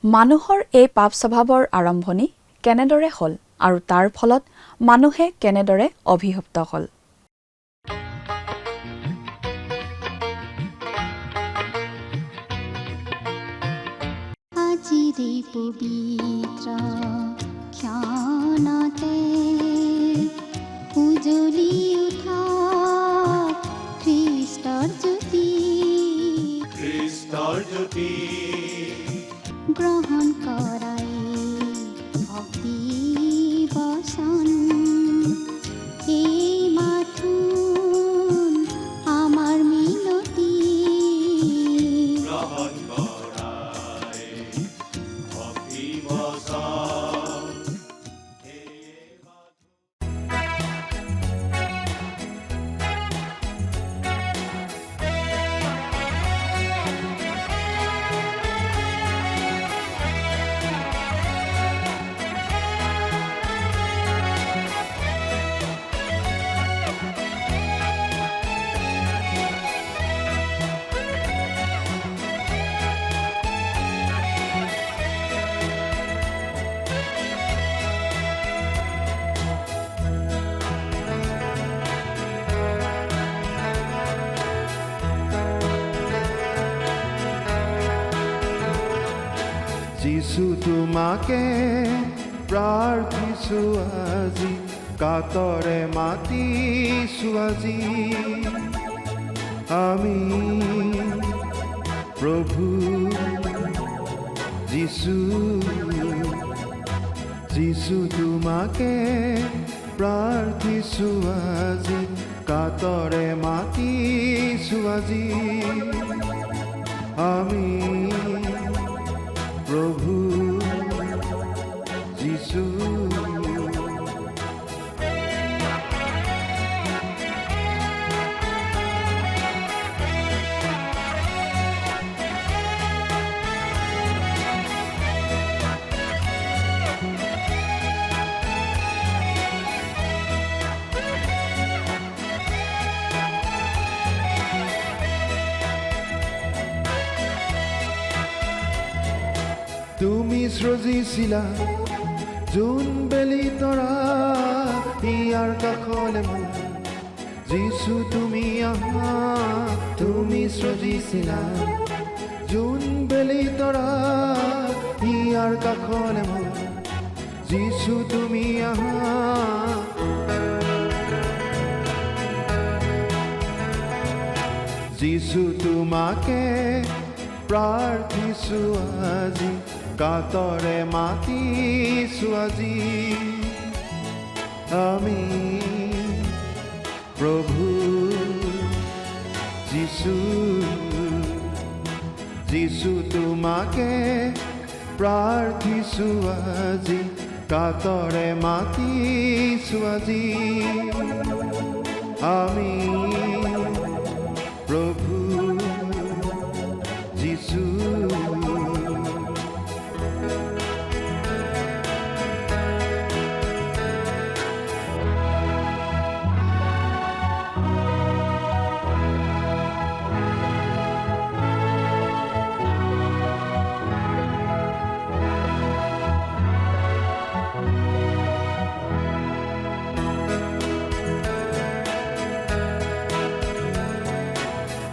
মানুহৰ এই পাপ স্বভাৱৰ আৰম্ভণি কেনেদৰে হ'ল আৰু তাৰ ফলত মানুহে কেনেদৰে অভিশপ্ত হ'ল? আজিৰে পবিত্ৰ ক্ষণতে উজ্বলি উঠা খ্ৰীষ্টৰ জ্যোতি গ্ৰহণ কৰাই ভক্তি বচন এই মাথোন আমাৰ মিনতি গ্ৰহণ কৰাই ভক্তি বচন। যিছু তোমাকে প্ৰাৰ্থিছো আজি, কাতৰে মাতিছো আজি আমি প্ৰভু যিছু। যিছু তোমাকে প্ৰাৰ্থিছো আজি, কাতৰে মাতিছো আজি আমি প্ৰভু যিছু। তুমি সৃজিছিলা যোন বেলি তৰা, ইয়াৰ কাষলে মোৰ যিছু তুমি আহা। তুমি সৃজিছিলা যোন বেলি তৰা, ইয়াৰ কাষলে মোৰ যিছু তুমি আহা। যিছু তোমাকে প্ৰাৰ্থিছো আজি, কাতৰে মাতিছো আজি আমি প্ৰভু যিছু। যিছু তোমাকে প্ৰাৰ্থিছো আজি, কাতৰে মাতিছো আজি আমি প্ৰভু যিছু।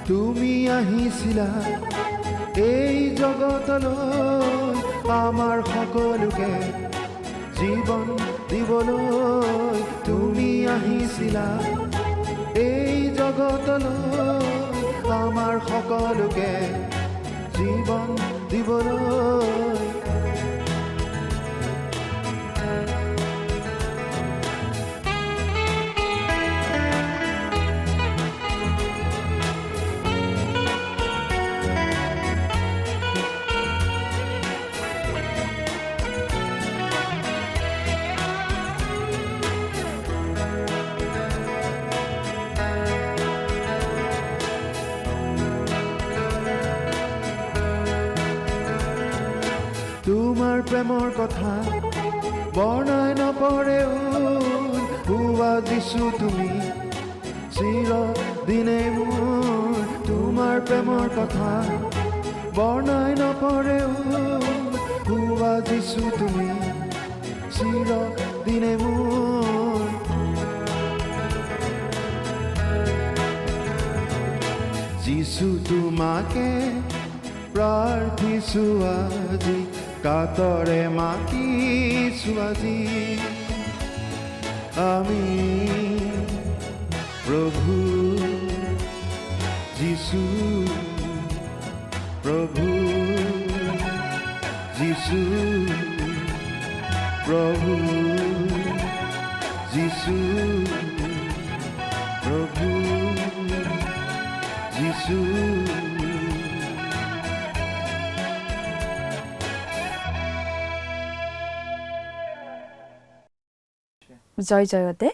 তুমি আহিছিলা এই জগতলৈ, আমাৰ সকলোকে জীৱন দিবলৈ। তুমি আহিছিলা এই জগতলৈ, আমাৰ সকলোকে জীৱন দিবলৈ। তোমাৰ প্ৰেমৰ কথা বৰ্ণাই নপৰেও, হোৱা যিছু তুমি চিৰদিনে মোৰ। তোমাৰ প্ৰেমৰ কথা বৰ্ণাই নপৰেও, যিছু তুমি চিৰদিনে মোৰ যিছু তোমাকে প্ৰাৰ্থিছো আজি কাতৰে মাতিছো আজি আমি প্ৰভু যিছু প্ৰভু যিছু প্ৰভু যিছু প্ৰভু যিছু জয় জয়তে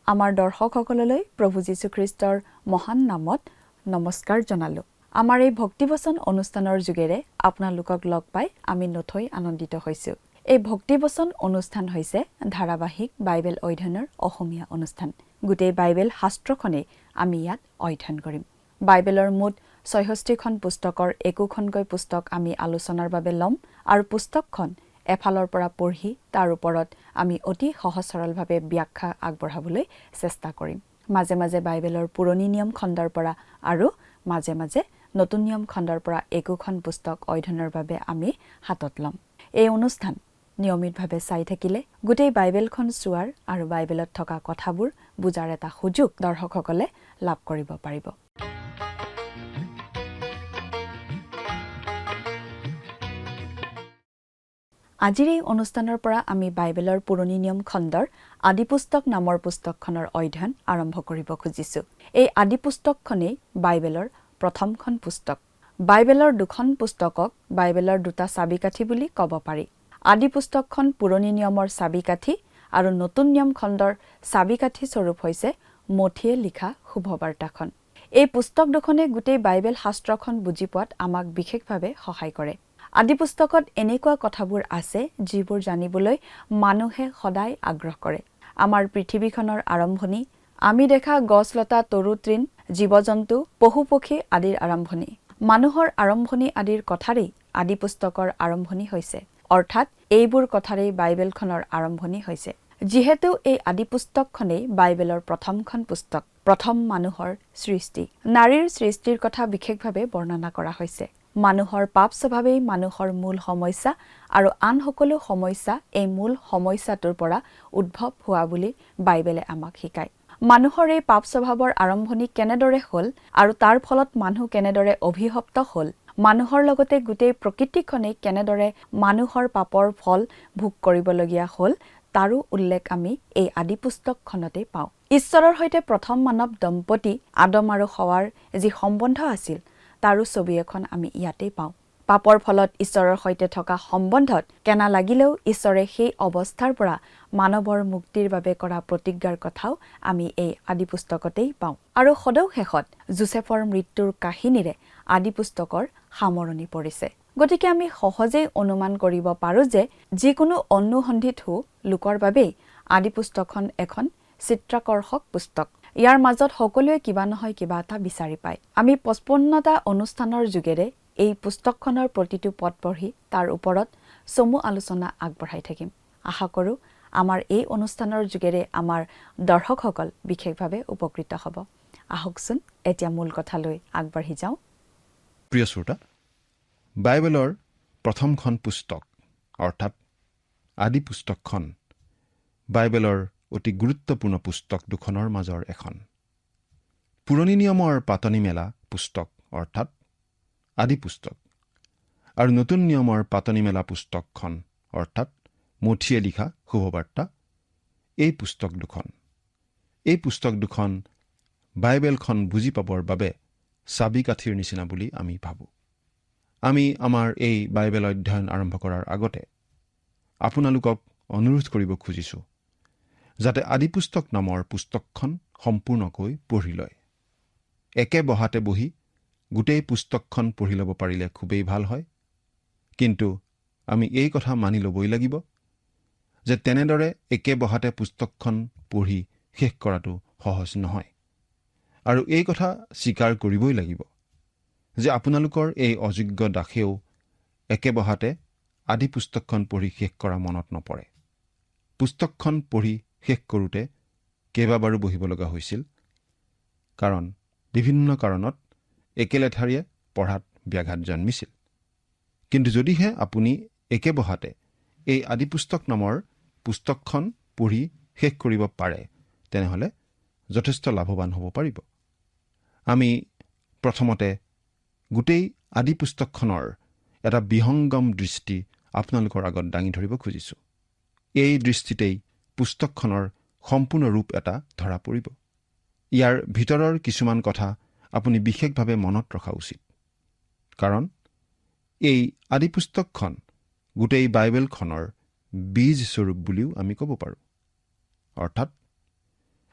আমাৰ দৰ্শকসকললৈ প্ৰভু যীশুখ্ৰীষ্টৰ মহান নামত নমস্কাৰ জনালো। আমাৰ এই ভক্তিবচন অনুষ্ঠানৰ যোগেৰে আপোনালোকক লগ পাই আমি নথৈ আনন্দিত হৈছো। এই ভক্তিবচন অনুষ্ঠান হৈছে ধাৰাবাহিক বাইবেল অধ্যয়নৰ অসমীয়া অনুষ্ঠান। গোটেই বাইবেল শাস্ত্ৰখনেই আমি ইয়াত অধ্যয়ন কৰিম। বাইবেলৰ মুঠ ৬৬খন পুস্তকৰ একোখনকৈ পুস্তক আমি আলোচনাৰ বাবে ল'ম আৰু পুস্তকখন এফালৰ পৰা পঢ়ি তাৰ ওপৰত আমি অতি সহজ সৰলভাৱে ব্যাখ্যা আগবঢ়াবলৈ চেষ্টা কৰিম। মাজে মাজে বাইবেলৰ পুৰণি নিয়ম খণ্ডৰ পৰা আৰু মাজে মাজে নতুন নিয়ম খণ্ডৰ পৰা একোখন পুস্তক অধ্যয়নৰ বাবে আমি হাতত ল'ম। এই অনুষ্ঠান নিয়মিতভাৱে চাই থাকিলে গোটেই বাইবেলখন চোৱাৰ আৰু বাইবেলত থকা কথাবোৰ বুজাৰ এটা সুযোগ দৰ্শকসকলে লাভ কৰিব পাৰিব। আজিৰ এই অনুষ্ঠানৰ পৰা আমি বাইবেলৰ পুৰণি নিয়ম খণ্ডৰ আদি পুস্তক নামৰ পুস্তকখনৰ অধ্যয়ন আৰম্ভ কৰিব খুজিছো। এই আদি পুস্তকখনেই বাইবেলৰ প্ৰথমখন পুস্তক। বাইবেলৰ দুখন পুস্তকক বাইবেলৰ দুটা চাবিকাঠি বুলি ক'ব পাৰি। আদি পুস্তকখন পুৰণি নিয়মৰ চাবিকাঠি আৰু নতুন নিয়ম খণ্ডৰ চাবিকাঠি স্বৰূপ হৈছে মথিয়ে লিখা শুভবাৰ্তাখন। এই পুস্তক দুখনে গোটেই বাইবেল শাস্ত্ৰখন বুজি পোৱাত আমাক বিশেষভাৱে সহায় কৰে। আদি পুস্তকত এনেকুৱা কথাবোৰ আছে যিবোৰ জানিবলৈ মানুহে সদায় আগ্ৰহ কৰে। আমাৰ পৃথিৱীখনৰ আৰম্ভণি, আমি দেখা গছলতা তৰু তৃণ, জীৱ-জন্তু, পশু-পক্ষী আদিৰ আৰম্ভণি, মানুহৰ আৰম্ভণি আদিৰ কথাৰেই আদি পুস্তকৰ আৰম্ভণি হৈছে। অৰ্থাৎ এইবোৰ কথাৰেই বাইবেলখনৰ আৰম্ভণি হৈছে। যিহেতু এই আদি পুস্তকখনেই বাইবেলৰ প্ৰথমখন পুস্তক, প্ৰথম মানুহৰ সৃষ্টি, নাৰীৰ সৃষ্টিৰ কথা বিশেষভাৱে বৰ্ণনা কৰা হৈছে। মানুহৰ পাপ স্বভাৱেই মানুহৰ মূল সমস্যা আৰু আন সকলো সমস্যা এই মূল সমস্যাটোৰ পৰা উদ্ভৱ হোৱা বুলি বাইবেলে আমাক শিকায়। মানুহৰ এই পাপ স্বভাৱৰ আৰম্ভণি কেনেদৰে হ'ল আৰু তাৰ ফলত মানুহ কেনেদৰে অভিশপ্ত হ'ল, মানুহৰ লগতে গোটেই প্ৰকৃতিখনেই কেনেদৰে মানুহৰ পাপৰ ফল ভোগ কৰিবলগীয়া হ'ল, তাৰো উল্লেখ আমি এই আদি পুস্তকখনতে পাওঁ। ঈশ্বৰৰ সৈতে প্ৰথম মানৱ দম্পতী আদম আৰু হাৱাৰ যি সম্বন্ধ আছিল তাৰো ছবি এখন আমি ইয়াতেই পাওঁ। পাপৰ ফলত ঈশ্বৰৰ সৈতে থকা সম্বন্ধত কেনা লাগিলেও ঈশ্বৰে সেই অৱস্থাৰ পৰা মানৱৰ মুক্তিৰ বাবে কৰা প্ৰতিজ্ঞাৰ কথাও আমি এই আদি পুস্তকতেই পাওঁ। আৰু সদৌ শেষত যোচেফৰ মৃত্যুৰ কাহিনীৰে আদি পুস্তকৰ সামৰণি পৰিছে। গতিকে আমি সহজেই অনুমান কৰিব পাৰো যে যিকোনো অনুসন্ধিৎসু লোকৰ বাবেই আদি পুস্তকখন এখন চিত্ৰাকৰ্ষক পুস্তক। ইয়াৰ মাজত সকলোৱে কিবা নহয় কিবা এটা বিচাৰি পায়। আমি ৫৫টা অনুষ্ঠানৰ যোগেৰে এই পুস্তকখনৰ প্ৰতিটো পদ পঢ়ি তাৰ ওপৰত চমু আলোচনা আগবঢ়াই থাকিম। আশা কৰোঁ আমাৰ এই অনুষ্ঠানৰ যোগেৰে আমাৰ দৰ্শকসকল বিশেষভাৱে উপকৃত হ'ব। আহকচোন এতিয়া মূল কথালৈ আগবাঢ়ি যাওঁ। প্ৰিয় শ্ৰোতা, বাইবেলৰ প্ৰথমখন পুস্তক অৰ্থাৎ আদি পুস্তকখন বাইবেলৰ অতি গুৰুত্বপূৰ্ণ পুস্তক দুখনৰ মাজৰ এখন। পুৰণি নিয়মৰ পাতনি মেলা পুস্তক অৰ্থাৎ আদি পুস্তক আৰু নতুন নিয়মৰ পাতনি মেলা পুস্তকখন অৰ্থাৎ মথিয়ে লিখা শুভবাৰ্তা, এই পুস্তক দুখন বাইবেলখন বুজি পাবৰ বাবে চাবিকাঠিৰ নিচিনা বুলি আমি ভাবোঁ। আমি আমাৰ এই বাইবেল অধ্যয়ন আৰম্ভ কৰাৰ আগতে আপোনালোকক অনুৰোধ কৰিব খুজিছোঁ যাতে আদি পুস্তক নামৰ পুস্তকখন সম্পূৰ্ণকৈ পঢ়ি লয়। একে বহাতে বহি গোটেই পুস্তকখন পঢ়ি ল'ব পাৰিলে খুবেই ভাল হয়। কিন্তু আমি এই কথা মানি ল'বই লাগিব যে তেনেদৰে একে বহাতে পুস্তকখন পঢ়ি শেষ কৰাটো সহজ নহয়। আৰু এই কথা স্বীকাৰ কৰিবই লাগিব যে আপোনালোকৰ এই অযোগ্য দাসেও একে বহাতে আদি পুস্তকখন পঢ়ি শেষ কৰা মনত নপৰে। পুস্তকখন পঢ়ি শেষ কৰোঁতে কেইবাবাৰো বহিব লগা হৈছিল, কাৰণ বিভিন্ন কাৰণত একেলেঠাৰিয়ে পঢ়াত ব্যাঘাত জন্মিছিল। কিন্তু যদিহে আপুনি একে বহাতে এই আদি পুস্তক নামৰ পুস্তকখন পঢ়ি শেষ কৰিব পাৰে, তেনেহ'লে যথেষ্ট লাভৱান হ'ব পাৰিব। আমি প্ৰথমতে গোটেই আদি পুস্তকখনৰ এটা বিহংগম দৃষ্টি আপোনালোকৰ আগত দাঙি ধৰিব খুজিছোঁ। এই দৃষ্টিতেই পুস্তকখনৰ সম্পূৰ্ণ ৰূপ এটা ধৰা পৰিব। ইয়াৰ ভিতৰৰ কিছুমান কথা আপুনি বিশেষভাৱে মনত ৰখা উচিত, কাৰণ এই আদি পুস্তকখন গোটেই বাইবেলখনৰ বীজ স্বৰূপ বুলিও আমি ক'ব পাৰোঁ। অৰ্থাৎ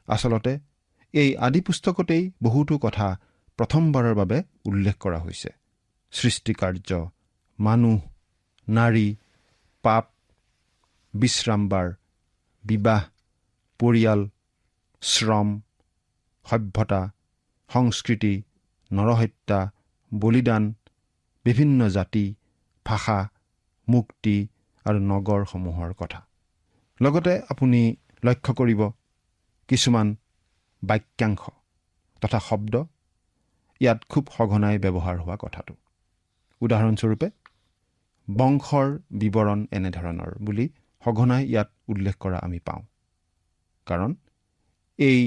আচলতে এই আদি পুস্তকতেই বহুতো কথা প্ৰথমবাৰৰ বাবে উল্লেখ কৰা হৈছে। সৃষ্টিকাৰ্য, মানুহ, নাৰী, পাপ, বিশ্ৰামবাৰ, বিবাহ, পৰিয়াল, শ্ৰম, সভ্যতা, সংস্কৃতি, নৰহত্যা, বলিদান, বিভিন্ন জাতি, ভাষা, মুক্তি আৰু নগৰসমূহৰ কথা। লগতে আপুনি লক্ষ্য কৰিব কিছুমান বাক্যাংশ তথা শব্দ ইয়াত খুব সঘনাই ব্যৱহাৰ হোৱা কথাটো। উদাহৰণস্বৰূপে বংশৰ বিৱৰণ এনেধৰণৰ বুলি সঘনাই ইয়াত উল্লেখ কৰা আমি পাওঁ, কাৰণ এই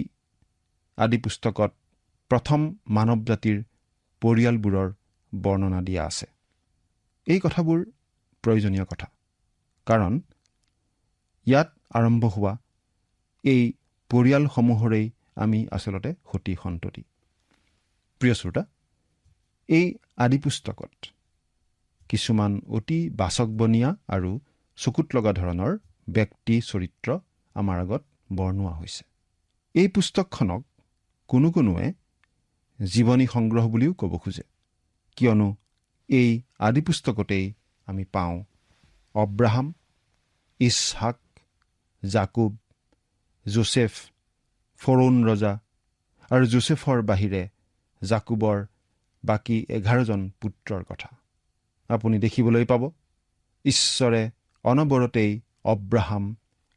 আদি পুস্তকত প্ৰথম মানৱ জাতিৰ পৰিয়ালবোৰৰ বৰ্ণনা দিয়া আছে। এই কথাবোৰ প্ৰয়োজনীয় কথা, কাৰণ ইয়াত আৰম্ভ হোৱা এই পৰিয়ালসমূহৰেই আমি আচলতে সতি সন্ততি। প্ৰিয় শ্ৰোতা, এই আদি পুস্তকত কিছুমান অতি বাচকবনীয়া আৰু চকুত লগা ধৰণৰ ব্যক্তি চৰিত্ৰ আমাৰ আগত বৰ্ণোৱা হৈছে। এই পুস্তকখনক কোনোৱে জীৱনী সংগ্ৰহ বুলিও ক'ব খোজে, কিয়নো এই আদি পুস্তকতেই আমি পাওঁ অব্ৰাহাম, ইছহাক, জাকুব, যোছেফ, ফৰোন ৰজা আৰু যোছেফৰ বাহিৰে জাকুবৰ বাকী 11জন পুত্ৰৰ কথা। আপুনি দেখিবলৈ পাব ঈশ্বৰে অনবৰতেই অব্ৰাহাম,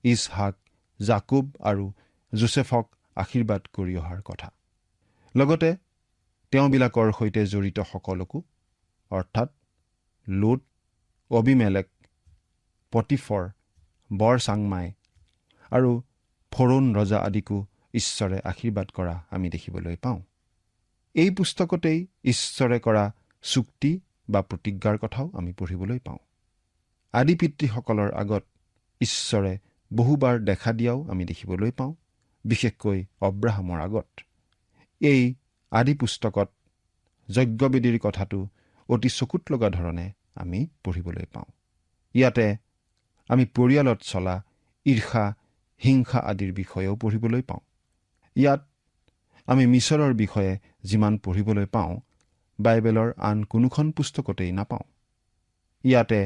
ইছহাক, জাকুব আৰু যোছেফক আশীৰ্বাদ কৰি অহাৰ কথা। লগতে তেওঁবিলাকৰ সৈতে জড়িত সকলকো, অৰ্থাৎ লোট, অবিমেলেক, পটিফৰ, বৰ চাংমাই আৰু ফৰোন ৰজা আদিকো ঈশ্বৰে আশীৰ্বাদ কৰা আমি দেখিবলৈ পাওঁ। এই পুস্তকতেই ঈশ্বৰে কৰা চুক্তি বা প্ৰতিজ্ঞাৰ কথাও আমি পঢ়িবলৈ পাওঁ। আদি পিতৃসকলৰ আগত ঈশ্বৰে বহুবাৰ দেখা দিয়াও আমি দেখিবলৈ পাওঁ, বিশেষকৈ অব্ৰাহামৰ আগত। এই আদি পুস্তকত যজ্ঞবেদীৰ কথাটো অতি চকুত লগা ধৰণে আমি পঢ়িবলৈ পাওঁ। ইয়াতে আমি পৰিয়ালত চলা ঈৰ্ষা, হিংসা আদিৰ বিষয়েও পঢ়িবলৈ পাওঁ। ইয়াত আমি মিছৰৰ বিষয়ে যিমান পঢ়িবলৈ পাওঁ, বাইবেলৰ আন কোনোখন পুস্তকতেই নাপাওঁ। ইয়াতে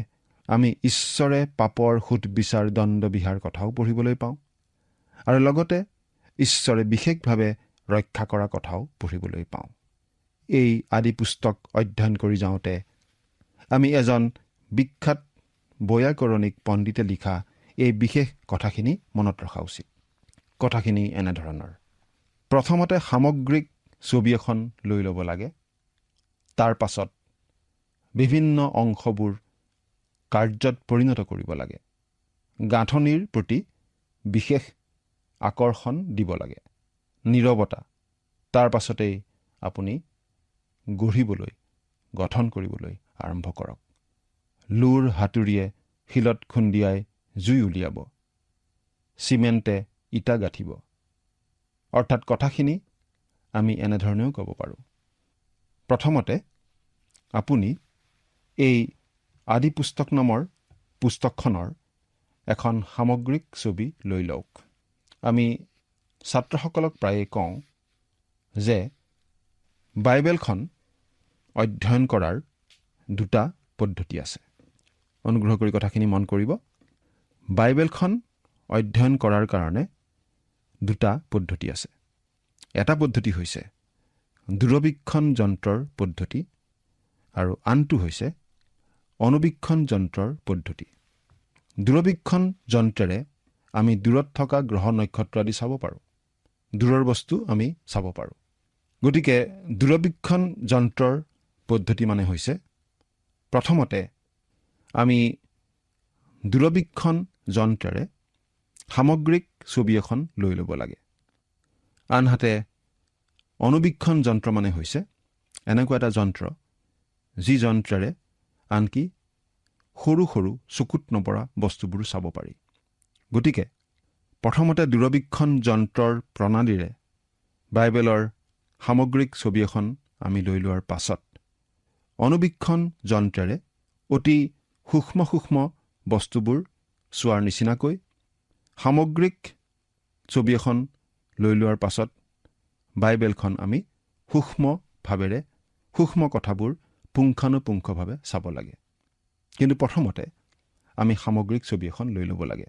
আমি ঈশ্বৰে পাপৰ সুধবিচাৰ দণ্ডবিহাৰ কথাও পঢ়িবলৈ পাওঁ, আৰু লগতে ঈশ্বৰে বিশেষভাৱে ৰক্ষা কৰা কথাও পঢ়িবলৈ পাওঁ। এই আদি পুস্তক অধ্যয়ন কৰি যাওঁতে আমি এজন বিখ্যাত বৈয়াকৰণিক পণ্ডিতে লিখা এই বিশেষ কথাখিনি মনত ৰখা উচিত। কথাখিনি এনেধৰণৰ: প্ৰথমতে সামগ্ৰিক ছবি এখন লৈ ল'ব লাগে, তাৰ পাছত বিভিন্ন অংশবোৰ কাৰ্যত পৰিণত কৰিব লাগে, গাঁথনিৰ প্ৰতি বিশেষ আকৰ্ষণ দিব লাগে, নীৰৱতা, তাৰ পাছতেই আপুনি গঢ়িবলৈ, গঠন কৰিবলৈ আৰম্ভ কৰক। লোৰ হাতুৰিয়ে শিলত খুন্দিয়াই জুই উলিয়াব, চিমেণ্টে ইটা গাঁঠিব। অৰ্থাৎ কথাখিনি আমি এনেধৰণেও ক'ব পাৰোঁ। প্ৰথমতে আপুনি এই আদি পুস্তক নামৰ পুস্তকখনৰ এখন সামগ্ৰিক ছবি লৈ লওক। আমি ছাত্ৰসকলক প্ৰায়ে কওঁ যে বাইবেলখন অধ্যয়ন কৰাৰ দুটা পদ্ধতি আছে। অনুগ্ৰহ কৰি কথাখিনি মন কৰিব। বাইবেলখন অধ্যয়ন কৰাৰ কাৰণে দুটা পদ্ধতি আছে। এটা পদ্ধতি হৈছে দূৰবীক্ষণ যন্ত্ৰৰ পদ্ধতি, আৰু আনটো হৈছে অনুবীক্ষণ যন্ত্ৰৰ পদ্ধতি। দূৰবীক্ষণ যন্ত্ৰেৰে আমি দূৰত থকা গ্ৰহ নক্ষত্ৰ আদি চাব পাৰোঁ। দূৰৰ বস্তু আমি চাব পাৰোঁ। গতিকে দূৰবীক্ষণ যন্ত্ৰৰ পদ্ধতি মানে হৈছে প্ৰথমতে আমি দূৰবীক্ষণ যন্ত্ৰেৰে সামগ্ৰিক ছবি এখন লৈ ল'ব লাগে। আনহাতে অনুবীক্ষণ যন্ত্ৰ মানে হৈছে এনেকুৱা এটা যন্ত্ৰ যি যন্ত্ৰেৰে আনকি সৰু সৰু চকুত নপৰা বস্তুবোৰ চাব পাৰি। গতিকে প্ৰথমতে দূৰবীক্ষণ যন্ত্ৰৰ প্ৰণালীৰে বাইবেলৰ সামগ্ৰিক ছবি এখন আমি লৈ লোৱাৰ পাছত অনুবীক্ষণ যন্ত্ৰেৰে অতি সূক্ষ্ম সূক্ষ্ম বস্তুবোৰ চোৱাৰ নিচিনাকৈ সামগ্ৰিক ছবি এখন লৈ লোৱাৰ পাছত বাইবেলখন আমি সূক্ষ্মভাৱেৰে সূক্ষ্ম কথাবোৰ পুংখানুপুংখভাৱে চাব লাগে। কিন্তু প্ৰথমতে আমি সামগ্ৰিক ছবি এখন লৈ ল'ব লাগে।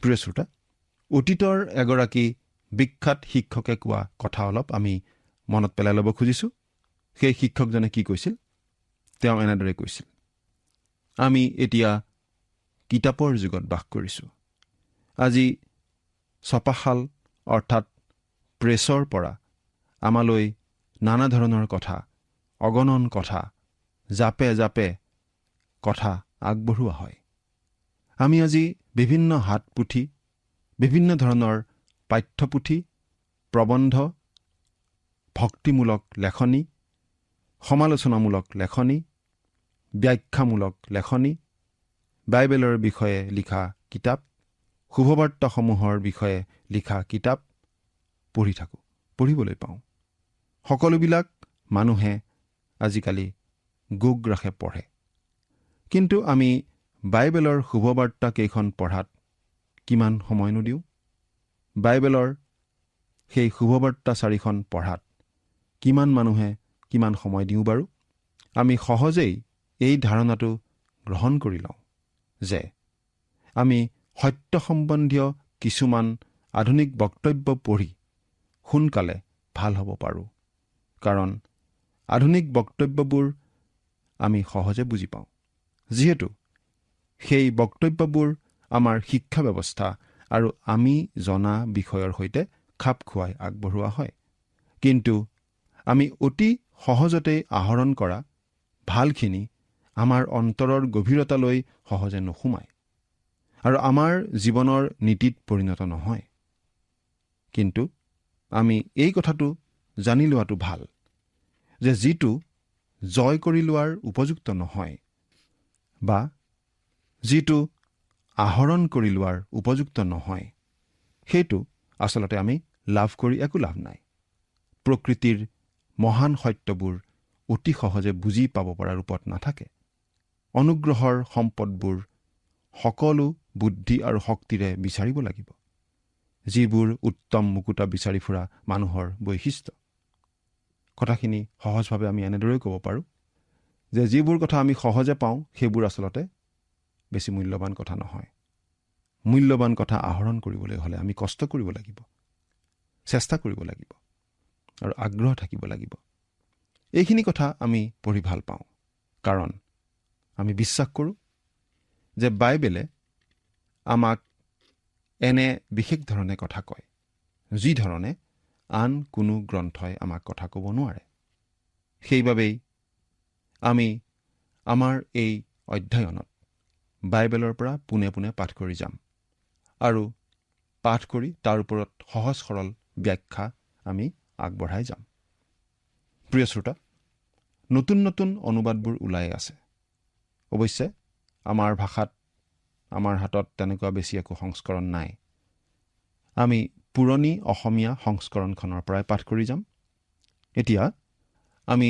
প্ৰিয় শ্ৰোতা, অতীতৰ এগৰাকী বিখ্যাত শিক্ষকে কোৱা কথা অলপ আমি মনত পেলাই ল'ব খুজিছোঁ। সেই শিক্ষকজনে কি কৈছিল? তেওঁ এনেদৰে কৈছিল, আমি এতিয়া কিতাপৰ যুগত বাস কৰিছোঁ। আজি ছপাশাল অৰ্থাৎ প্ৰেছৰ পৰা আমালৈ নানা ধৰণৰ কথা, অগণন কথা, জাপে জাপে কথা আগবঢ়োৱা হয়। আমি আজি বিভিন্ন হাত পুথি, বিভিন্ন ধৰণৰ পাঠ্যপুথি, প্ৰবন্ধ, ভক্তিমূলক লেখনি, সমালোচনামূলক লেখনি, ব্যাখ্যামূলক লেখনি, বাইবেলৰ বিষয়ে লিখা কিতাপ, শুভবাৰ্তাসমূহৰ বিষয়ে লিখা কিতাপ পঢ়িবলৈ পাওঁ। সকলোবিলাক মানুহে আজিকালি গোগ্ৰাসে পঢ়ে। কিন্তু আমি বাইবেলৰ শুভবাৰ্তা কেইখন পঢ়াত কিমান সময়নো দিওঁ? বাইবেলৰ সেই শুভবাৰ্তা 4খন পঢ়াত কিমান মানুহে কিমান সময় দিওঁ বাৰু? আমি সহজেই এই ধাৰণাটো গ্ৰহণ কৰি লওঁ যে আমি সত্য সম্বন্ধীয় কিছুমান আধুনিক বক্তব্য পঢ়ি সোনকালে ভাল হ'ব পাৰোঁ। কাৰণ আধুনিক বক্তব্যবোৰ আমি সহজে বুজি পাওঁ, যিহেতু সেই বক্তব্যবোৰ আমাৰ শিক্ষা ব্যৱস্থা আৰু আমি জনা বিষয়ৰ সৈতে খাপ খুৱাই আগবঢ়োৱা হয়। কিন্তু আমি অতি সহজতে আহৰণ কৰা ভালখিনি আমাৰ অন্তৰৰ গভীৰতালৈ সহজে নোসোমায় আৰু আমাৰ জীৱনৰ নীতিত পৰিণত নহয়। কিন্তু আমি এই কথাটো জানি লোৱাটো ভাল যে যিটো জয় কৰি লোৱাৰ উপযুক্ত নহয় বা যিটো আহৰণ কৰি লোৱাৰ উপযুক্ত নহয়, সেইটো আচলতে আমি লাভ কৰি একো লাভ নাই। প্ৰকৃতিৰ মহান সত্যবোৰ অতি সহজে বুজি পাব পৰা ৰূপত নাথাকে। অনুগ্ৰহৰ সম্পদবোৰ সকলো বুদ্ধি আৰু শক্তিৰে বিচাৰিব লাগিব, যিবোৰ উত্তম মুকুতা বিচাৰি ফুৰা মানুহৰ বৈশিষ্ট্য। কথাখিনি সহজভাৱে আমি এনেদৰেই ক'ব পাৰোঁ যে যিবোৰ কথা আমি সহজে পাওঁ সেইবোৰ আচলতে বেছি মূল্যৱান কথা নহয়। মূল্যৱান কথা আহৰণ কৰিবলৈ হ'লে আমি কষ্ট কৰিব লাগিব, চেষ্টা কৰিব লাগিব আৰু আগ্ৰহ থাকিব লাগিব। এইখিনি কথা আমি পঢ়ি ভাল পাওঁ, কাৰণ আমি বিশ্বাস কৰোঁ যে বাইবেলে আমাক এনে বিশেষ ধৰণে কথা কয়, যি ধৰণে আন কোনো গ্ৰন্থই আমাক কথা ক'ব নোৱাৰে। সেইবাবেই আমি আমাৰ এই অধ্যয়নত বাইবেলৰ পৰা পোনে পোনে পাঠ কৰি যাম আৰু পাঠ কৰি তাৰ ওপৰত সহজ সৰল ব্যাখ্যা আমি আগবঢ়াই যাম। প্ৰিয় শ্ৰোতা, নতুন নতুন অনুবাদবোৰ ওলাই আছে। অৱশ্যে আমাৰ ভাষাত আমাৰ হাতত তেনেকুৱা বেছি একো সংস্কৰণ নাই। আমি পুৰণি অসমীয়া সংস্কৰণখনৰ পৰাই পাঠ কৰি যাম। এতিয়া আমি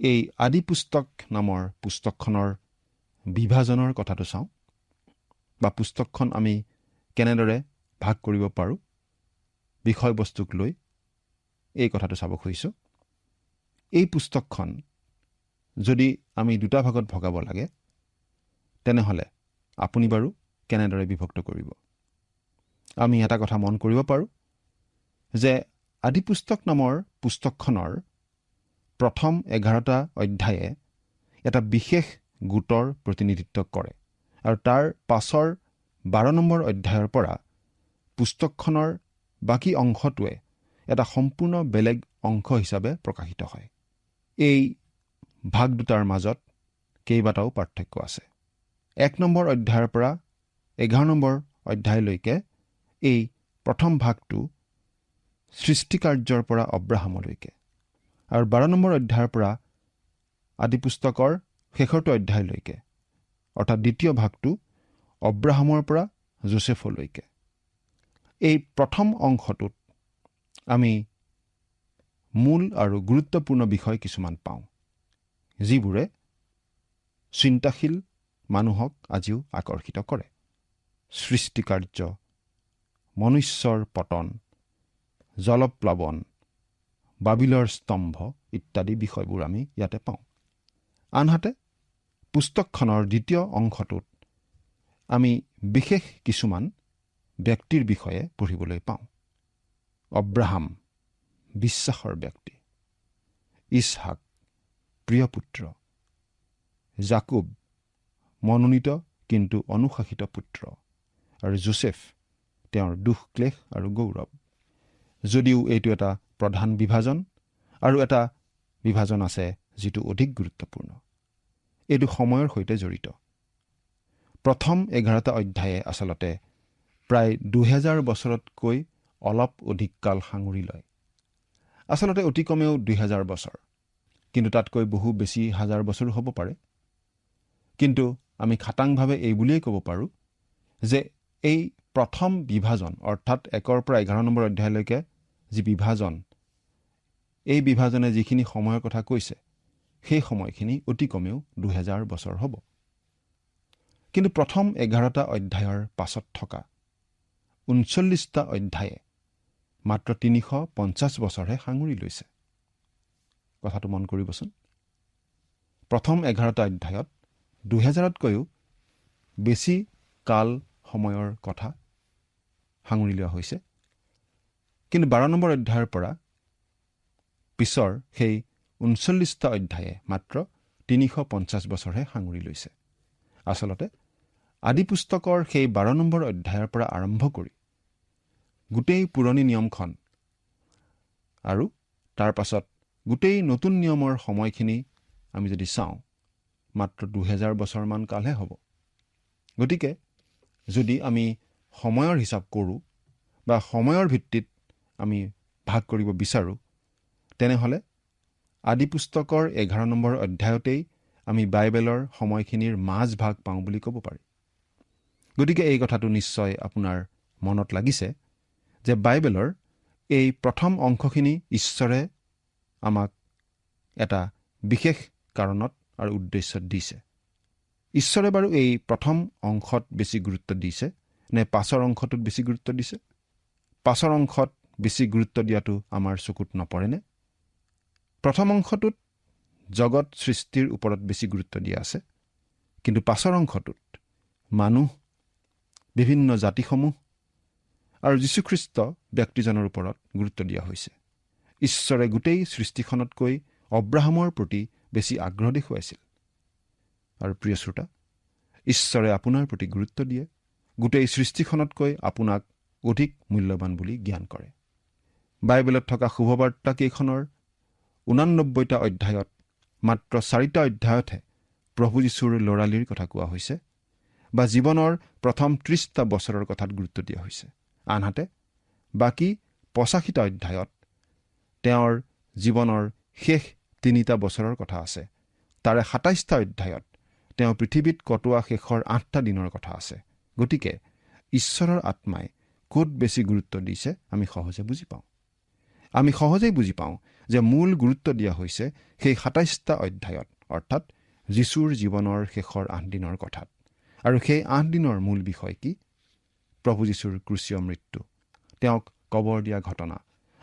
এই আদি পুস্তক নামৰ পুস্তকখনৰ বিভাজনৰ কথাটো চাওঁ, বা পুস্তকখন আমি কেনেদৰে ভাগ কৰিব পাৰোঁ বিষয়বস্তুক লৈ এই কথাটো চাব খুজিছোঁ। এই পুস্তকখন যদি আমি দুটা ভাগত ভগাব লাগে, তেনেহ'লে আপুনি বাৰু কেনেদৰে বিভক্ত কৰিব? আমি এটা কথা মন কৰিব পাৰোঁ যে আদি পুস্তক নামৰ পুস্তকখনৰ প্ৰথম 11টা অধ্যায়ে এটা বিশেষ গোটৰ প্ৰতিনিধিত্ব কৰে আৰু তাৰ পাছৰ 12 নম্বৰ অধ্যায়ৰ পৰা পুস্তকখনৰ বাকী অংশটোৱে এটা সম্পূৰ্ণ বেলেগ অংশ হিচাপে প্ৰকাশিত হয়। এই ভাগ দুটাৰ মাজত কেইবাটাও পাৰ্থক্য আছে। 1 নম্বৰ অধ্যায়ৰ পৰা 11 নম্বৰ অধ্যায়লৈকে এই প্ৰথম ভাগটো সৃষ্টিকাৰ্যৰ পৰা অব্ৰাহামলৈকে আৰু 12 নম্বৰ অধ্যায়ৰ পৰা আদিপুস্তকৰ শেষৰটো অধ্যায়লৈকে অৰ্থাৎ দ্বিতীয় ভাগটো অব্ৰাহামৰ পৰা যোছেফলৈকে। এই প্ৰথম অংশটোত আমি মূল আৰু গুৰুত্বপূৰ্ণ বিষয় কিছুমান পাওঁ, যিবোৰে চিন্তাশীল মানুহক আজিও আকৰ্ষিত কৰে। সৃষ্টিকাৰ্য, মনুষ্যৰ পতন, জলপ্লাৱন, বাবিলৰ স্তম্ভ ইত্যাদি বিষয়বোৰ আমি ইয়াতে পাওঁ। আনহাতে পুস্তকখনৰ দ্বিতীয় অংশটোত আমি বিশেষ কিছুমান ব্যক্তিৰ বিষয়ে পঢ়িবলৈ পাওঁ। অব্ৰাহাম বিশ্বাসৰ ব্যক্তি, ইছহাক প্ৰিয় পুত্ৰ, জাকুব মনোনীত কিন্তু অনুশাসিত পুত্ৰ আৰু যোছেফ তেওঁৰ দুখ ক্লেশ আৰু গৌৰৱ। যদিও এইটো এটা প্ৰধান বিভাজন আৰু এটা বিভাজন আছে যিটো অধিক গুৰুত্বপূৰ্ণ, এইটো সময়ৰ সৈতে জড়িত। প্ৰথম 11টা অধ্যায়ে আচলতে প্ৰায় 2000 বছৰতকৈ অলপ অধিক কাল সাঙুৰি লয়। আচলতে অতি কমেও 2000 বছৰ, কিন্তু তাতকৈ বহু বেছি হাজাৰ বছৰো হ'ব পাৰে। কিন্তু আমি খাটাংভাৱে এই বুলিয়েই ক'ব পাৰোঁ যে এই প্ৰথম বিভাজন অৰ্থাৎ 1 পৰা 11 নম্বৰ অধ্যায়লৈকে যি বিভাজন, এই বিভাজনে যিখিনি সময়ৰ কথা কৈছে সেই সময়খিনি অতি কমেও 2000 বছৰ হ'ব। কিন্তু প্ৰথম 11টা অধ্যায়ৰ পাছত থকা 39টা অধ্যায়ে মাত্ৰ 350 বছৰহে সাঙুৰি লৈছে। কথাটো মন কৰিবচোন। প্ৰথম 11টা অধ্যায়ত 2000তকৈও বেছি কাল সময়ৰ কথা সাঙুৰি লোৱা হৈছে, কিন্তু 12 নম্বৰ অধ্যায়ৰ পৰা পিছৰ সেই 39টা অধ্যায়ে মাত্ৰ 350 বছৰহে সাঙুৰি লৈছে। আচলতে আদি পুস্তকৰ সেই 12 নম্বৰ অধ্যায়ৰ পৰা আৰম্ভ কৰি গোটেই পুৰণি নিয়মখন আৰু তাৰ পাছত গোটেই নতুন নিয়মৰ সময়খিনি আমি যদি চাওঁ, মাত্ৰ 2000 বছৰমান কালহে হ'ব। গতিকে যদি আমি সময়ৰ হিচাপ কৰোঁ বা সময়ৰ ভিত্তিত আমি ভাগ কৰিব বিচাৰোঁ, তেনেহ'লে আদি পুস্তকৰ 11 নম্বৰ অধ্যায়তেই আমি বাইবেলৰ সময়খিনিৰ মাজ ভাগ পাওঁ বুলি ক'ব পাৰি। গতিকে এই কথাটো নিশ্চয় আপোনাৰ মনত লাগিছে যে বাইবেলৰ এই প্ৰথম অংশখিনি ঈশ্বৰে আমাক এটা বিশেষ কাৰণত আৰু উদ্দেশ্যত দিছে। ঈশ্বৰে বাৰু এই প্ৰথম অংশত বেছি গুৰুত্ব দিছে নে পাছৰ অংশটোত বেছি গুৰুত্ব দিছে? পাছৰ অংশত বেছি গুৰুত্ব দিয়াটো আমাৰ চকুত নপৰেনে? প্ৰথম অংশটোত জগত সৃষ্টিৰ ওপৰত বেছি গুৰুত্ব দিয়া আছে, কিন্তু পাছৰ অংশটোত মানুহ, বিভিন্ন জাতিসমূহ আৰু যীশুখ্ৰীষ্ট ব্যক্তিজনৰ ওপৰত গুৰুত্ব দিয়া হৈছে। ঈশ্বৰে গোটেই সৃষ্টিখনতকৈ অব্ৰাহামৰ প্ৰতি বেছি আগ্ৰহ দেখুৱাইছিল। আৰু প্ৰিয় শ্ৰোতা, ঈশ্বৰে আপোনাৰ প্ৰতি গুৰুত্ব দিয়ে, গোটেই সৃষ্টিখনতকৈ আপোনাক অধিক মূল্যৱান বুলি জ্ঞান কৰে। বাইবেলত থকা শুভবাৰ্তা কেইখনৰ 89টা অধ্যায়ত মাত্ৰ 4টা অধ্যায়তহে প্ৰভু যীশুৰ ল'ৰালিৰ কথা কোৱা হৈছে বা জীৱনৰ প্ৰথম 30টা বছৰৰ কথাত গুৰুত্ব দিয়া হৈছে। আনহাতে বাকী 85টা অধ্যায়ত তেওঁৰ জীৱনৰ শেষ 3টা বছৰৰ কথা আছে। তাৰে 27টা অধ্যায়ত তেওঁ পৃথিৱীত কটোৱা শেষৰ 8টা দিনৰ কথা আছে। গতিকে ঈশ্বৰৰ আত্মাই ক'ত বেছি গুৰুত্ব দিছে আমি সহজে বুজি পাওঁ। আমি সহজেই বুজি পাওঁ যে মূল গুৰুত্ব দিয়া হৈছে সেই 27টা অধ্যায়ত, অৰ্থাৎ যীশুৰ জীৱনৰ শেষৰ 8 দিনৰ কথাত। আৰু সেই 8 দিনৰ মূল বিষয় কি? প্ৰভু যীশুৰ ক্ৰুচীয় মৃত্যু, তেওঁক কবৰ দিয়া ঘটনা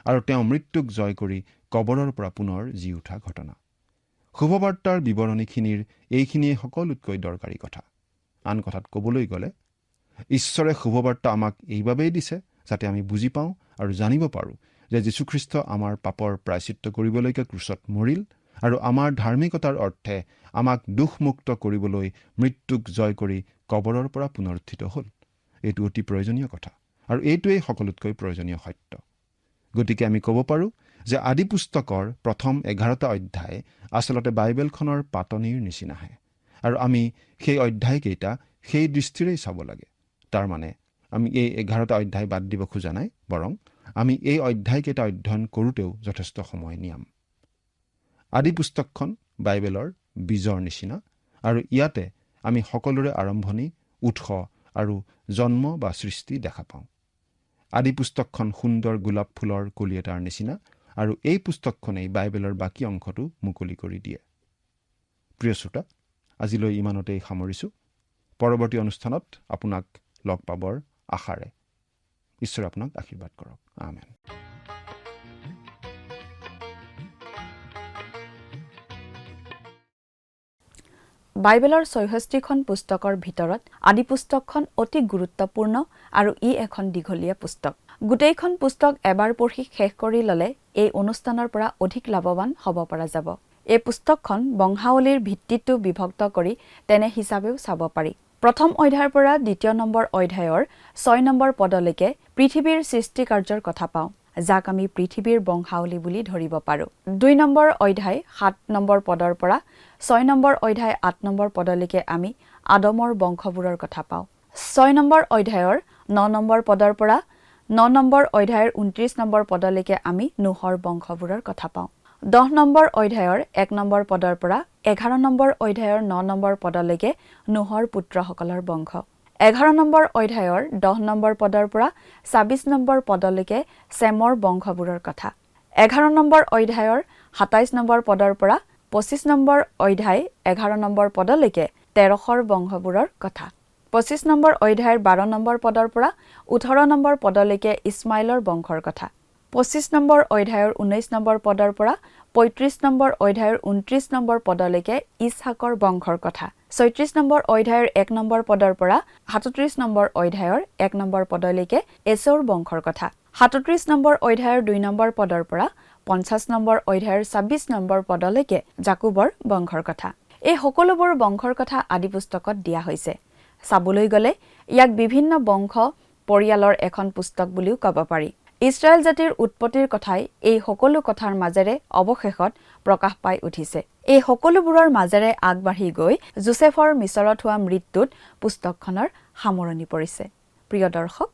আৰু তেওঁ মৃত্যুক জয় কৰি কবৰৰ পৰা পুনৰ জি উঠা ঘটনা। শুভবাৰ্তাৰ বিৱৰণীখিনিৰ এইখিনিয়ে সকলোতকৈ দৰকাৰী কথা। আন কথাত ক'বলৈ গ'লে ঈশ্বৰে শুভবাৰ্তা আমাক এইবাবেই দিছে যাতে আমি বুজি পাওঁ আৰু জানিব পাৰোঁ যে যীশুখ্ৰীষ্ট আমাৰ পাপৰ প্ৰায়চিত্ত কৰিবলৈকে ক্ৰুচত মৰিল আৰু আমাৰ ধাৰ্মিকতাৰ অৰ্থে আমাক দুখমুক্ত কৰিবলৈ মৃত্যুক জয় কৰি কবৰৰ পৰা পুনৰুত্থিত হ'ল। এইটো অতি প্ৰয়োজনীয় কথা আৰু এইটোৱেই সকলোতকৈ প্ৰয়োজনীয় সত্য। গতিকে আমি ক'ব পাৰোঁ যে আদি পুস্তকৰ প্ৰথম 11টা অধ্যায় আচলতে বাইবেলখনৰ পাতনিৰ নিচিনাহে আৰু আমি সেই অধ্যায়কেইটা সেই দৃষ্টিৰেই চাব লাগে। তাৰমানে আমি এই 11টা অধ্যায় বাদ দিব খোজা নাই, বৰং আমি এই অধ্যায়কেইটা অধ্যয়ন কৰোঁতেও যথেষ্ট সময় নিয়াম। আদি পুস্তকখন বাইবেলৰ বীজৰ নিচিনা আৰু ইয়াতে আমি সকলোৰে আৰম্ভণি, উৎস আৰু জন্ম বা সৃষ্টি দেখা পাওঁ। আদি পুস্তকখন সুন্দৰ গোলাপ ফুলৰ কলি এটাৰ নিচিনা আৰু এই পুস্তকখনেই বাইবেলৰ বাকী অংশটো মুকলি কৰি দিয়ে। প্ৰিয় শ্ৰোতা, আজিলৈ ইমানতেই সামৰিছোঁ। পৰৱৰ্তী অনুষ্ঠানত আপোনাক লগ পাবৰ আশাৰে ঈশ্বৰে আপোনাক আশীৰ্বাদ কৰক। আমেন। বাইবেলৰ ৬৬খন পুস্তকৰ ভিতৰত আদি পুস্তকখন অতি গুৰুত্বপূৰ্ণ আৰু ই এখন দীঘলীয়া পুস্তক। গোটেইখন পুস্তক এবাৰ পঢ়ি শেষ কৰি ল'লে এই অনুষ্ঠানৰ পৰা অধিক লাভৱান হ'ব পৰা যাব। এই পুস্তকখন বংশাৱলীৰ ভিত্তিটো বিভক্ত কৰি তেনে হিচাপেও চাব পাৰি। প্ৰথম অধ্যায়ৰ পৰা ২য় নম্বৰ অধ্যায়ৰ ৬ নম্বৰ পদলৈকে পৃথিৱীৰ সৃষ্টি কাৰ্যৰ কথা পাওঁ, যাক আমি পৃথিৱীৰ বংশাৱলী বুলি ধৰিব পাৰোঁ। ২ নম্বৰ অধ্যায় ৭ নম্বৰ পদৰ পৰা ৬ নম্বৰ অধ্যায় ৮ নম্বৰ পদলৈকে আমি আদমৰ বংশবোৰৰ কথা পাওঁ। ৬ নম্বৰ অধ্যায়ৰ ৯ নম্বৰ পদৰ পৰা ৯ নম্বৰ অধ্যায়ৰ ২৯ নম্বৰ পদলৈকে আমি নোহৰ বংশবোৰৰ কথা পাওঁ। ১০ নম্বৰ অধ্যায়ৰ ১ নম্বৰ পদৰ পৰা ১১ নম্বৰ অধ্যায়ৰ ৯ নম্বৰ পদলৈকে নোহৰ পুত্ৰসকলৰ বংশ। ১১ নম্বৰ অধ্যায়ৰ ১০ নম্বৰ পদৰ পৰা ২৬ নম্বৰ পদলৈকে চেমৰ বংশবোৰৰ কথা। ১১ নম্বৰ অধ্যায়ৰ ২৭ নম্বৰ পদৰ পৰা ২৫ নম্বৰ অধ্যায় ১১ নম্বৰ পদলৈকে তেৰশৰ বংশবোৰৰ কথা। ২৫ নম্বৰ অধ্যায়ৰ ১২ নম্বৰ পদৰ পৰা ১৮ নম্বৰ পদলৈকে ইছমাইলৰ বংশৰ কথা। ২৫ নম্বৰ অধ্যায়ৰ ১৯ নম্বৰ পদৰ পৰা ৩৫ নম্বৰ অধ্যায়ৰ ২৯ নম্বৰ পদলৈকে ইছহাকৰ বংশৰ কথা। ৩৬ নম্বৰ অধ্যায়ৰ ১ নম্বৰ পদৰ পৰা ৩৭ নম্বৰ অধ্যায়ৰ ১ নম্বৰ পদলৈকে এছৰ বংশৰ কথা। ৩৭ নম্বৰ অধ্যায়ৰ ২ নম্বৰ পদৰ পৰা ৫০ নম্বৰ অধ্যায়ৰ ২৬ নম্বৰ পদলৈকে জাকুবৰ বংশৰ কথা। এই সকলোবোৰ বংশৰ কথা আদি পুস্তকত দিয়া হৈছে। চাবলৈ গ'লে ইয়াক বিভিন্ন বংশ পৰিয়ালৰ এখন পুস্তক বুলিও ক'ব পাৰি। ইছৰাইল জাতিৰ উৎপত্তিৰ কথাই এই সকলো কথাৰ মাজেৰে অৱশেষত প্ৰকাশ পাই উঠিছে। এই সকলোবোৰৰ মাজেৰে আগবাঢ়ি গৈ যোছেফৰ মিছৰত হোৱা মৃত্যুত পুস্তকখনৰ সামৰণি পৰিছে। প্ৰিয় দৰ্শক,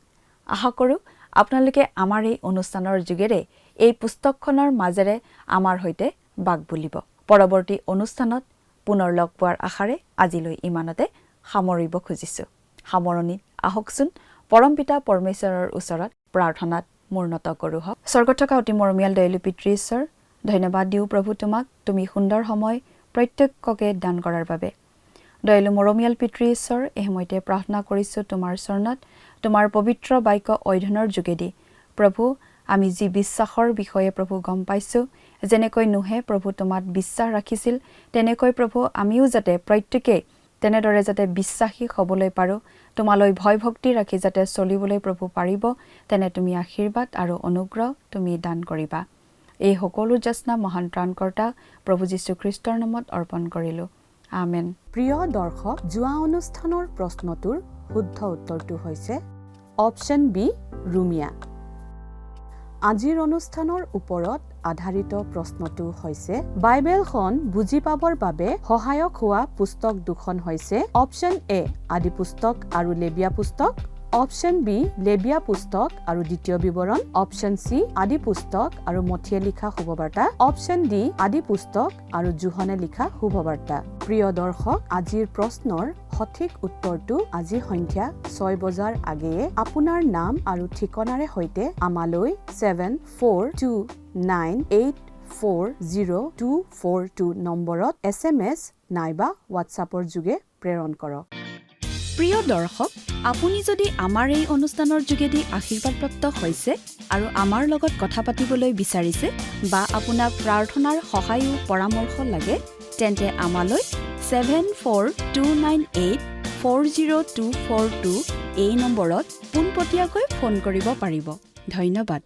আশা কৰোঁ আপোনালোকে আমাৰ এই অনুষ্ঠানৰ যোগেৰে এই পুস্তকখনৰ মাজেৰে আমাৰ সৈতে বাক বুলিব। পৰৱৰ্তী অনুষ্ঠানত পুনৰ লগ পোৱাৰ আশাৰে আজিলৈ ইমানতে সামৰিব খুজিছোঁ। সামৰণিত আহকচোন পৰমপিতা পৰমেশ্বৰৰ ওচৰত প্ৰাৰ্থনাত মূৰ্ণত কৰোঁ হওক। স্বৰ্গত থকা অতি মৰমীয়াল দয়ালু পিতৃ ঈশ্বৰ, ধন্যবাদ দিওঁ প্ৰভু তোমাক, তুমি সুন্দৰ সময় প্ৰত্যেককে দান কৰাৰ বাবে। দয়ালু মৰমীয়াল পিতৃ ঈশ্বৰ, এই সময়তে প্ৰাৰ্থনা কৰিছোঁ তোমাৰ চৰণত, তোমাৰ পবিত্ৰ বাক্য অধ্যয়নৰ যোগেদি প্ৰভু আমি যি বিশ্বাসৰ বিষয়ে প্ৰভু গম পাইছোঁ, যেনেকৈ নোহে প্ৰভু তোমাত বিশ্বাস ৰাখিছিল, তেনেকৈ প্ৰভু আমিও যাতে প্ৰত্যেকেই তেনেদৰে যাতে বিশ্বাসী হ'বলৈ পাৰোঁ, তোমালৈ ভয় ভক্তি ৰাখি যাতে চলিবলৈ প্ৰভু পাৰিব, তেনে তুমি আশীৰ্বাদ আৰু অনুগ্ৰহ তুমি দান কৰিবা। এই সকলো যাচনা মহান ত্ৰাণকৰ্তা প্ৰভু যীশুখ্ৰীষ্টৰ নামত অৰ্পণ কৰিলোঁ। আমেন। প্ৰিয় দৰ্শক, যোৱা অনুষ্ঠানৰ প্ৰশ্নটোৰ শুদ্ধ উত্তৰটো হৈছে অপশ্যন বি, ৰুমিয়া। আজিৰ অনুষ্ঠানৰ ওপৰত আধাৰিত প্ৰশ্নটো হৈছে বাইবেলখন বুজি পাবৰ বাবে সহায়ক হোৱা পুস্তক দুখন হৈছে অপশ্যন এ আদি পুস্তক আৰু লেবিয়া পুস্তক, অপশ্যন বি লেবিয়া পুস্তক আৰু দ্বিতীয় বিৱৰণ, অপশ্যন চি আদি পুস্তক আৰু মথিয়ে লিখা শুভবাৰ্তা, অপশ্যন ডি আদি পুস্তক আৰু জোহনে লিখা শুভবাৰ্তা। প্ৰিয় দৰ্শক, আজিৰ প্ৰশ্নৰ সঠিক উত্তৰটো আজি সন্ধিয়া ৬ বজাৰ আগেয়ে আপোনাৰ নাম আৰু ঠিকনাৰে সৈতে আমালৈ 7429840242 নম্বৰত SMS নাইবা হোৱাটছআপৰ যোগে প্ৰেৰণ কৰক। প্ৰিয় দৰ্শক, আপুনি যদি আমাৰ এই অনুষ্ঠানৰ যোগেদি আশীৰ্বাদপ্ৰাপ্ত হৈছে আৰু আমাৰ লগত কথা পাতিবলৈ বিচাৰিছে বা আপোনাক প্ৰাৰ্থনাৰ সহায়ো পৰামৰ্শ লাগে, তেন্তে আমালৈ 7429840242 এই নম্বৰত পোনপটীয়াকৈ ফোন কৰিব পাৰিব। ধন্যবাদ।